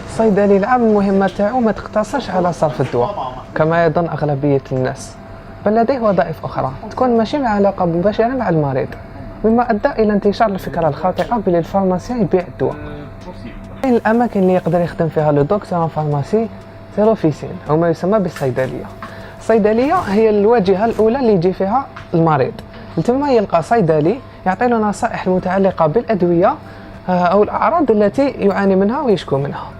الصيدلي العام المهمة تاعو ما تقتصرش على صرف الدواء كما يظن أغلبية الناس، بل لديه وظائف أخرى تكون ماشي مع علاقة مباشرة مع المريض، مما أدى إلى انتشار الفكرة الخاطئة بلي الفارماسيان يبيع الدواء. بين الأماكن اللي يقدر يخدم فيها لو دكتور فارماسي سي لوفيسين أو ما يسمى بالصيدلية. الصيدلية هي الواجهة الأولى اللي يجي فيها المريض، لتما يلقى صيدلي يعطي له نصائح المتعلقة بالأدوية أو الأعراض التي يعاني منها ويشكو منها.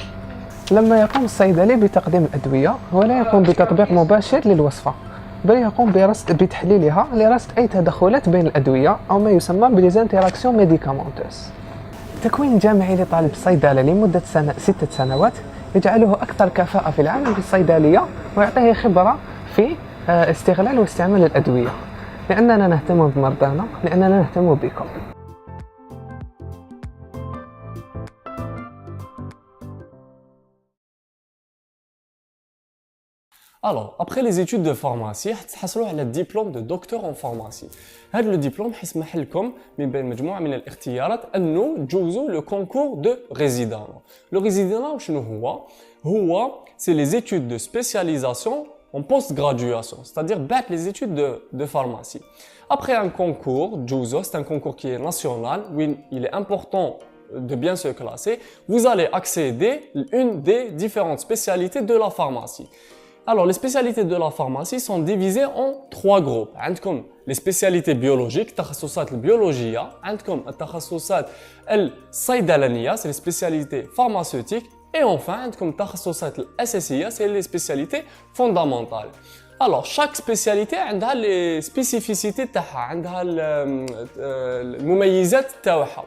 لما يقوم الصيدلي بتقديم الأدوية هو لا يقوم بتطبيق مباشر للوصفة، بل يقوم بتحليلها لرصد أي تدخلات بين الأدوية أو ما يسمى بليزانتيراكسيون ميديكامونتوس. التكوين الجامعي لطالب الصيدلة لمدة 6 سنوات يجعله أكثر كفاءة في العمل في الصيدلية ويعطيه خبرة في استغلال واستعمال الأدوية، لأننا نهتم بمرضانا، لأننا نهتم بكم. Alors, après les études de pharmacie, تحصلوا على الدبلوم de docteur en pharmacie. هذا الدبلوم حيسمح لكم من بين مجموعة من الاختيارات أنه تجوزوا le concours de résident. Le résident شنو هو c'est les études de spécialisation en post-graduation, c'est-à-dire بعد les études de pharmacie. Après un concours, JUZO, c'est un concours qui est national, où il est important de bien se classer, vous allez accéder à une des différentes spécialités de la pharmacie. Alors, les spécialités de la pharmacie sont divisées en 3 groupes. عندكم les spécialités biologiques, تخصصات البيولوجية. عندكم التخصصات الصيدلانية, c'est les spécialités pharmaceutiques. Et enfin, عندكم التخصصات الأساسية, c'est les spécialités fondamentales. Alors, chaque spécialité عندها les spécificités تاعها, عندها المميزات تاعها.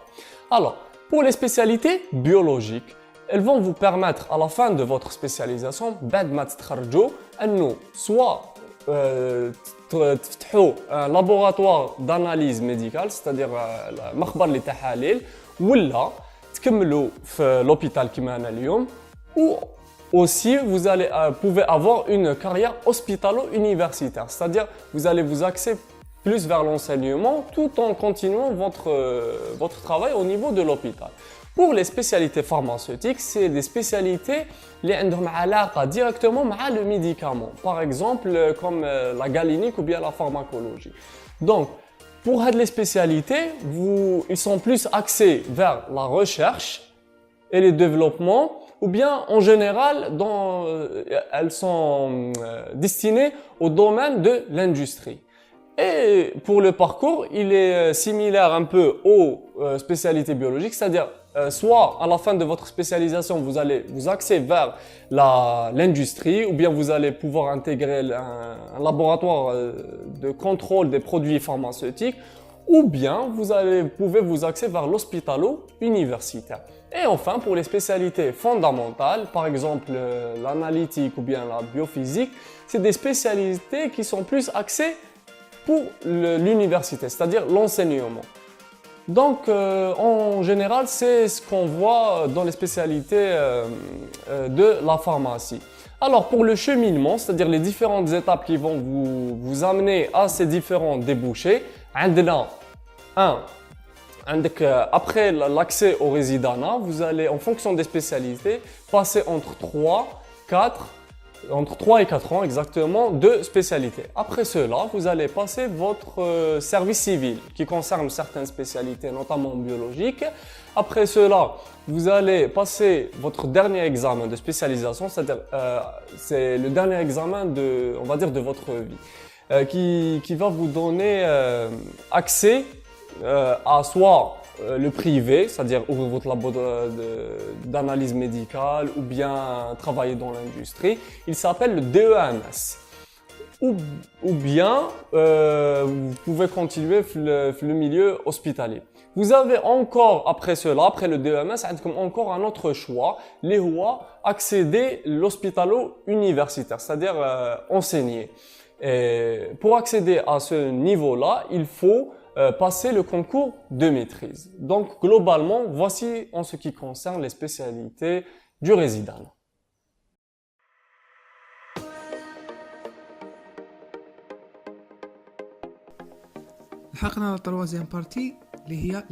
Alors, pour les spécialités biologiques, elles vont vous permettre à la fin de votre spécialisation, بعد ما تتخرجوا, أنه soit تفتحوا un laboratoire d'analyse médicale, c'est-à-dire مخبر للتحاليل, ولا تكملوا في l'hôpital كما أنا اليوم, ou aussi vous allez pouvez avoir une carrière hospitalo-universitaire, c'est-à-dire vous allez vous axer plus vers l'enseignement tout en continuant votre travail au niveau de l'hôpital. Pour les spécialités pharmaceutiques, c'est des spécialités qui ont directement avec le médicament, par exemple comme la galénique ou bien la pharmacologie. Donc, pour les spécialités, ils sont plus axés vers la recherche et le développement, ou bien en général, elles sont destinées au domaine de l'industrie. Et pour le parcours, il est similaire un peu aux spécialités biologiques, c'est-à-dire soit à la fin de votre spécialisation, vous allez vous axer vers l'industrie, ou bien vous allez pouvoir intégrer un laboratoire de contrôle des produits pharmaceutiques, ou bien vous pouvez vous axer vers l'hospitalo-universitaire. Et enfin, pour les spécialités fondamentales, par exemple l'analytique ou bien la biophysique, c'est des spécialités qui sont plus axées pour l'université, c'est-à-dire l'enseignement. Donc, en général, c'est ce qu'on voit dans les spécialités de la pharmacie. Alors, pour le cheminement, c'est-à-dire les différentes étapes qui vont vous amener à ces différents débouchés, après l'accès au résidenat, vous allez, en fonction des spécialités, passer entre 3 et 4 ans exactement de spécialité. Après cela, vous allez passer votre service civil qui concerne certaines spécialités, notamment biologiques. Après cela, vous allez passer votre dernier examen de spécialisation, c'est-à-dire c'est le dernier examen on va dire, de votre vie, qui va vous donner accès à soit le privé, c'est-à-dire ouvrir votre labo d'analyse médicale ou bien travailler dans l'industrie. Il s'appelle le DEMS. Ou bien vous pouvez continuer le milieu hospitalier. Vous avez encore, après cela, après le DEMS, encore un autre choix, les HOA, accéder à l'hospitalo-universitaire, c'est-à-dire enseigner. Et pour accéder à ce niveau-là, il faut passer le concours de maîtrise. Donc, globalement, voici en ce qui concerne les spécialités du résident. لحقنا التروازيام بارتي اللي هي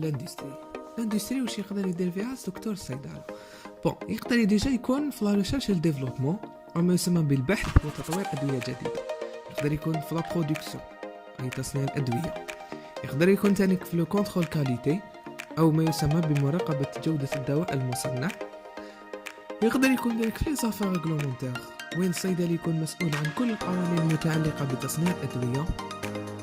لاندستري واش يقدر يدير فيها دكتور الصيدله. بون يقدر ديجا يكون في لا ريشيرش ديفلوبمون او ما يسمى بالبحث وتطوير ادويه جديده. يقدر يكون في لا برودكسيون اي تصنيع الادويه. يقدر يكون تاني في لو كونترول كاليتي او ما يسمى بمراقبه جوده الدواء المصنع. يقدر يكون ذلك في زافير ريغلومونتير وين الصيدلي يكون مسؤول عن كل القوانين المتعلقه بتصنيع الادويه.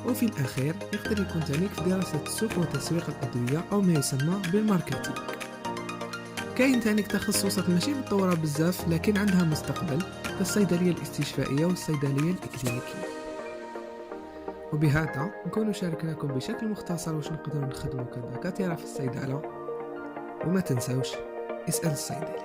وفي الاخير يقدر يكون تاني في دراسه السوق وتسويق الادويه او ما يسمى بالماركتينغ. كاين تانيك تخصصات ماشي متطوره بزاف لكن عندها مستقبل كالصيدليه الاستشفائيه والصيدليه الاكلينيكيه. وبهذا نكون شاركناكم بشكل مختصر واش نقدروا نخدموا كدكاتره في الصيدله. وما تنسوش اسال الصيدلي.